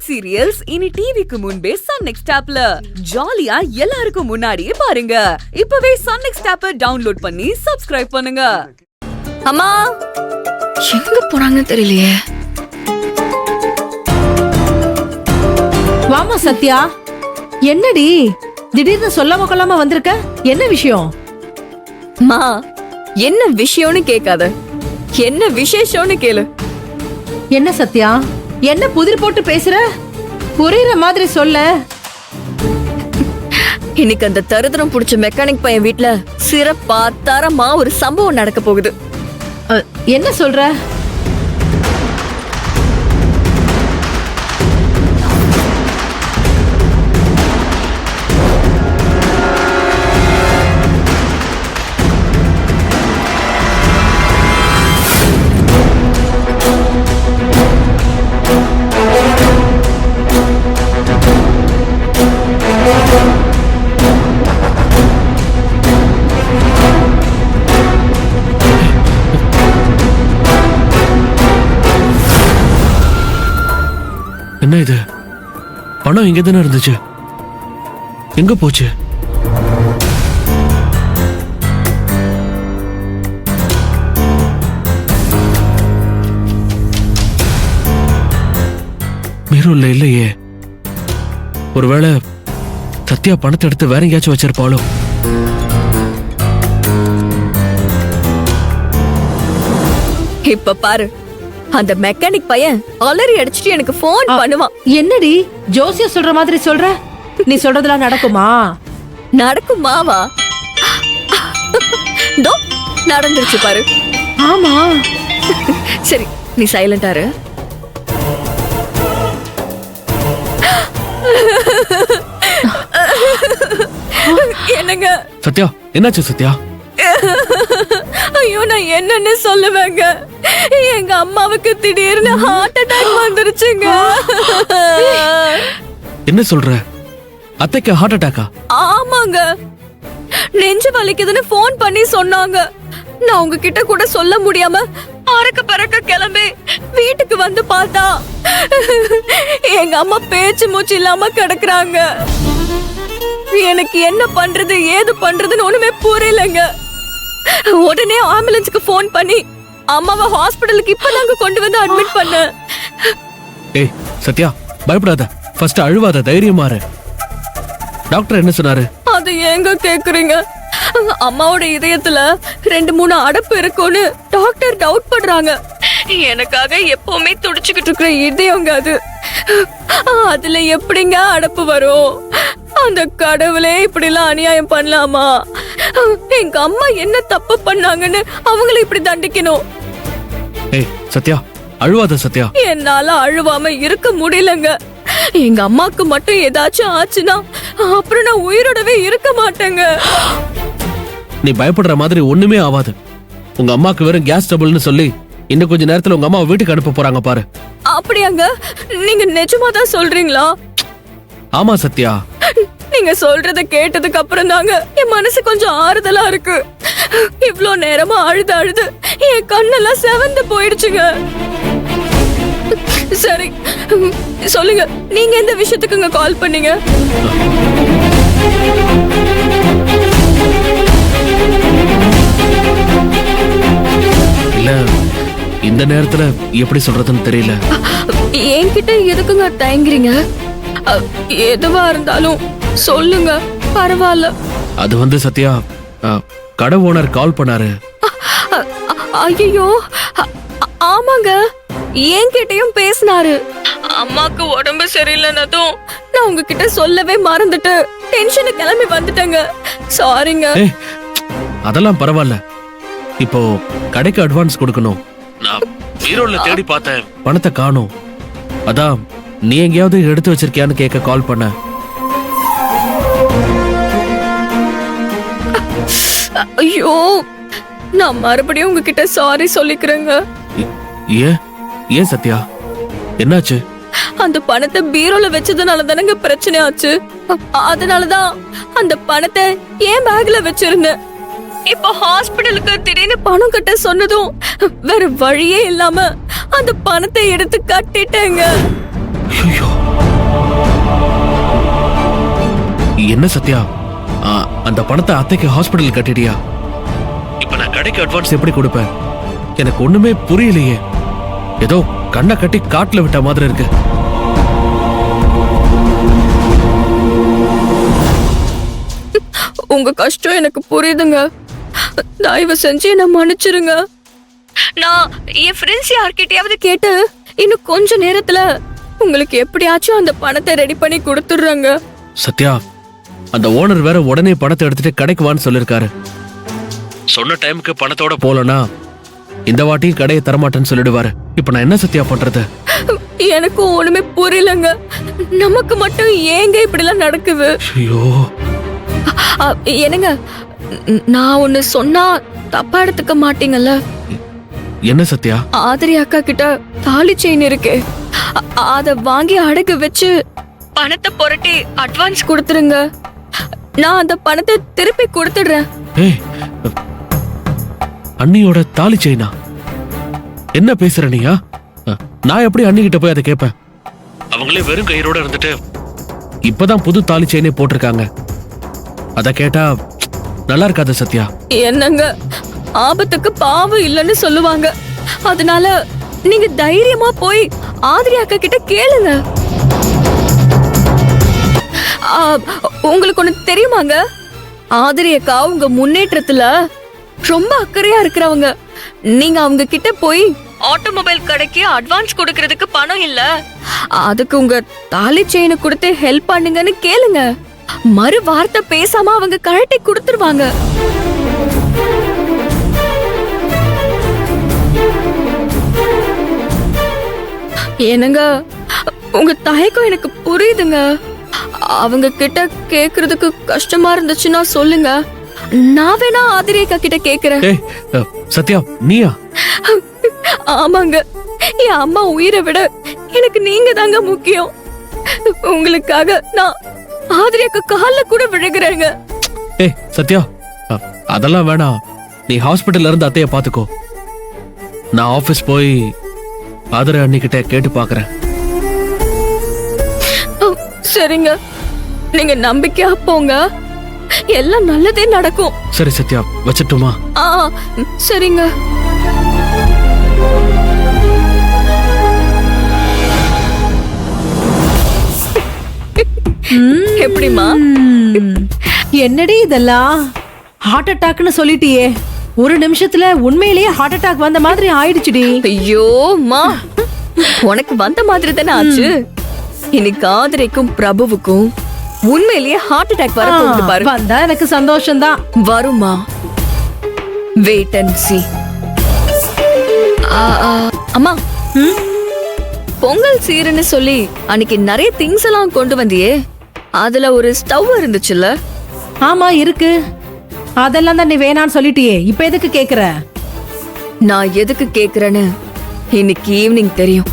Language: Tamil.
ஓல்ட் சீரியல்ஸ் இனி டிவிக்கு முன்பே சன் நெக்ஸ்ட் ஆப்ல ஜாலியா எல்லாருக்கும் முன்னாடியே பாருங்க. இப்பவே சன் நெக்ஸ்ட் ஆப்பை டவுன்லோட் பண்ணி சப்ஸ்கிரைப் பண்ணுங்க. அம்மா எங்க போறாங்கன்னு தெரியலையே. வாமா சத்யா, என்னடி திடீர்னு சொல்லாம கொள்ளாம வந்திருக்க? என்ன விஷயம்? மா என்ன விஷயம்னு கேட்காத, என்ன விசேஷம்னு கேளு. என்ன சத்யா, என்ன புதிர் போட்டு பேசுற? புரியுற மாதிரி சொல்ல. இன்னைக்கு அந்த தருதரம் புடிச்ச மெக்கானிக் பையன் வீட்ல சிறப்பா தரமா ஒரு சம்பவம் நடக்க போகுது. என்ன சொல்ற? என்ன இது? பணம் இங்க தானே இருந்துச்சு, எங்க போச்சு? பீரோல இல்லையே. ஒருவேளை சத்யா பணத்தை எடுத்து வேற எங்கேயாச்சும் வச்சிருப்பாளோ? இப்ப பாரு, அந்த மெக்கானிக் பையன் அலறி அடிச்சிட்டு எனக்கு போன் பண்ணுவான். என்னடி ஜோசியா சொல்ற மாதிரி சொல்ற? நீ சொல்றதெல்லாம் நடக்குமா? நடக்குமாவா? தோ நடந்துருச்சு பாரு. ஆமா. சரி நீ சைலண்டா இரு. என்னங்க சத்யா, என்னாச்சு சத்யா? ஐயோ, நான் என்னன்னு சொல்லுவேங்க. எங்க அம்மாவுக்கு திடீர்னு ஹார்ட் அட்டாக் வந்துருச்சுங்க. என்ன சொல்ற? அத்தைக்கு ஹார்ட் அட்டாக்கா? ஆமாங்க, நெஞ்சு வலிக்குதுன்னு போன் பண்ணி சொன்னாங்க. நான் உங்ககிட்ட கூட சொல்ல முடியாம அறக்க பறக்க கிளம்பி வீட்டுக்கு வந்து பார்த்தா எங்க அம்மா பேச்சு மூச்சு இல்லாம கிடக்குறாங்க. எனக்கு என்ன பண்றது ஏது பண்றதுன்னு ஒண்ணுமே புரியலங்க. உடனே ஆம்புலன்ஸ்க்கு போன் பண்ணி அம்மாவை ஹாஸ்பிடலுக்கு இப்பதாங்க கொண்டு வந்து அட்மிட் பண்ண. ஏய் சத்யா, பயப்படாத, ஃபர்ஸ்ட் அழுவாத, தைரியமா இரு. டாக்டர் என்ன சொன்னாரு? அது ஏங்க கேக்குறீங்க? அம்மாவோட இதயத்துல 2-3 அடப்பு இருக்கும்னு டாக்டர் டவுட் பண்றாங்க. எனக்காக எப்பவுமே துடிச்சுக்கிட்டு இருக்கிற இதயங்க அது. அதுல எப்படிங்க அடப்பு வரும்? அந்த கடவுளே இப்படி எல்லாம் அநியாயம் பண்ணலாமா? எங்க அம்மா என்ன தப்பு பண்ணாங்கன்னு அவங்கள இப்படி தண்டிக்கணும்? ஏய் சத்யா, அழுவாத சத்யா. என்னால அழுவாம இருக்க முடியலங்க. எங்க அம்மாக்கு மட்டும் ஏதாச்சும் ஆச்சுன்னா அப்புறம் நான் உயிரோடவே இருக்க மாட்டேங்க. நீ பயப்படுற மாதிரி ஒண்ணுமே ஆகாது. உங்க அம்மாக்கு வெறும் கேஸ் ட்ரபிள்னு சொல்லி இன்னும் கொஞ்ச நேரத்துல உங்க அம்மாவை வீட்டுக்கு அனுப்ப போறாங்க பாரு. அப்படியாங்க? நீங்க நிஜமா தான் சொல்றீங்களா? ஆமா சத்யா. நீங்க சொல்றத கேட்டதுக்கு அப்புறம் தாங்க என் மனசு கொஞ்சம் ஆறுதலா இருக்கு. இவ்ளோ நேரமா அழுது அழுது என் கண்ணெல்லாம் செவந்து போயிடுச்சுங்க. சரி சொல்லுங்க, நீங்க எந்த விஷயத்துக்குங்க கால் பண்ணீங்க? இல்ல, இந்த நேரத்துல எப்படி சொல்றதுன்னு தெரியல. என்கிட்ட எதுக்குங்க தயங்குறீங்க? எதுவா இருந்தாலும் சொல்லுங்க, பரவாயில்ல. அது வந்து சத்யா, கடை ஓனர் கால் பண்ணாரு. ஐயோ, ஆமாங்க, என்கிட்டயும் பேசினாரு. அம்மாக்கு உடம்பு சரியில்லைன்னதும் நான் உங்ககிட்ட சொல்லவே மறந்துட்டு டென்ஷனு கிளம்பி வந்துட்டேங்க. சாரிங்க. அதெல்லாம் பரவாயில்ல. இப்போ கடைக்கு அட்வான்ஸ் கொடுக்கணும். நான் பீரோல தேடி பார்த்தேன், பணத்தை காணோம். அதான் நீ எங்கேயாவது எடுத்து வச்சிருக்கியான்னு கேட்க கால் பண்ண. ஐயோ, நான் மறுபடியும் உங்ககிட்ட சாரி சொல்லிக்கிறேங்க. ஏன் சத்யா, என்னாச்சு? அந்த பணத்தை பீரோல வச்சதுனால தானங்க பிரச்சனை ஆச்சு. அதனாலதான் அந்த பணத்தை என் பேக்ல வச்சிருந்தேன். இப்ப ஹாஸ்பிடலுக்கு திடீர்னு பணம் கட்ட சொன்னதும் வேற வழியே இல்லாம அந்த பணத்தை எடுத்து கட்டிட்டேங்க. ஐயோ, என்ன சத்யா, அந்த பணத்தை அத்தைக்கு ஹாஸ்பிடல் கட்டிட்டியா? இப்ப நான் கடைக்கு அட்வான்ஸ் எப்படி கொடுப்பேன்? எனக்கு ஒண்ணுமே புரியலையே. ஏதோ கண்ணை கட்டி காட்டுல விட்ட மாதிரி இருக்கு. உங்க கஷ்டம் எனக்கு புரியுதுங்க. தயவு செஞ்சு என்ன மன்னிச்சிருங்க. நான் என் ஃப்ரெண்ட்ஸ் யார்கிட்டயாவது கேட்டு இன்னும் கொஞ்ச நேரத்துல உங்களுக்கு எப்படியாச்சும் அந்த பணத்தை ரெடி பண்ணி கொடுத்துடுறாங்க. சத்யா, அந்த ஓனர் வேற உடனே பணத்தை எடுத்துட்டு கடைக்கு வான்னு சொல்லிருக்காரு. சொன்ன டைமுக்கு பணத்தோட போலனா இந்த வாட்டியும் கடையை தரமாட்டேன்னு சொல்லிடுவாரு. இப்ப நான் என்ன சத்யா பண்றது? எனக்கும் ஒண்ணுமே புரியலங்க. நமக்கு மட்டும் ஏங்க இப்படி எல்லாம் நடக்குது? ஐயோ, என்னங்க, நான் ஒண்ணு சொன்னா தப்பா எடுத்துக்க மாட்டீங்கல்ல? என்ன சத்யா? ஆதிரி அக்கா கிட்ட தாலி செயின் இருக்கு. அத வாங்கி அடகு வச்சு பணத்தை புரட்டி அட்வான்ஸ் கொடுத்துருங்க. நான் அந்த பணத்தை திருப்பி கொடுத்துடுறேன். ஏய், அண்ணியோட தாலி செயினா? என்ன பேசுற நீயா? நான் எப்படி அண்ணி கிட்ட போய் அதை கேட்பேன்? அவங்களே வெறும் கயிறோட இருந்துட்டு இப்பதான் புது தாலி செயினே போட்டிருக்காங்க. அத கேட்டா நல்லா இருக்காது சத்யா. என்னங்க, ஆபத்துக்கு பாவம் இல்லைன்னு சொல்லுவாங்க. அதனால நீங்க தைரியமா போய் ஆதிரி அக்கா கிட்ட கேளுங்க. உங்களுக்கு ஒண்ணு தெரியுமாங்க? ஆதிரி அக்கா உங்க முன்னேற்றத்துல ரொம்ப அக்கறையா இருக்கிறவங்க. நீங்க அவங்க கிட்ட போய் ஆட்டோமொபைல் கடைக்கு அட்வான்ஸ் கொடுக்கறதுக்கு பணம் இல்ல, அதுக்கு உங்க தாலி செயினை கொடுத்து ஹெல்ப் பண்ணுங்கன்னு கேளுங்க. மறு வார்த்தை பேசாம அவங்க கழட்டி கொடுத்துருவாங்க. என்னங்க, உங்க தயக்கம் எனக்கு புரியுதுங்க. அவங்க கிட்ட கேக்குறதுக்கு கஷ்டமா இருந்துச்சுன்னா சொல்லுங்க. நான் வேணா ஆதிரேகா கிட்ட கேக்குறேன். ஏய், சத்யா நீயா? ஆமாங்க, என் அம்மா உயிரை விட எனக்கு நீங்க தாங்க முக்கியம். உங்களுக்காக நான் ஆதிரேகா கால்ல கூட விழுகிறேங்க. ஏய் சத்யா, அதெல்லாம் வேணாம். நீ ஹாஸ்பிட்டல்ல இருந்து அத்தைய பாத்துக்கோ. நான் ஆபீஸ் போய் ஆதிரே அண்ணிக்கிட்ட கேட்டு பாக்குறேன். சரிங்க, நீங்க நம்பிக்கையா போங்க. எல்லாம் நல்லதே நடக்கும். சரி சத்யா, வச்சிட்டுமா? சரிங்க. எப்படிமா? என்னடி இதெல்லாம்? ஹார்ட் அட்டாக்னு சொல்லிட்டியே, ஒரு நிமிஷத்துல உண்மையிலேயே ஹார்ட் அட்டாக் வந்த மாதிரி ஆயிடுச்சுடி. ஐயோ மா, உனக்கு வந்த மாதிரி தானே ஆச்சு. இன்னைக்கு ஆதிரைக்கும் பிரபுவுக்கும் உண்மையிலேயே ஹார்ட் அட்டாக் வர போகுது பாரு. வந்தா எனக்கு சந்தோஷம்தான். வருமா? Wait and see. அம்மா, பொங்கல் சீருன்னு சொல்லி அன்னைக்கு நிறைய திங்ஸ் எல்லாம் கொண்டு வந்தியே, அதுல ஒரு ஸ்டவ் இருந்துச்சுல்ல? ஆமா இருக்கு. அதெல்லாம் தான் நீ வேணான்னு சொல்லிட்டியே, இப்ப எதுக்கு கேக்குற? நான் எதுக்கு கேக்குறேன்னு இன்னைக்கு ஈவினிங் தெரியும்.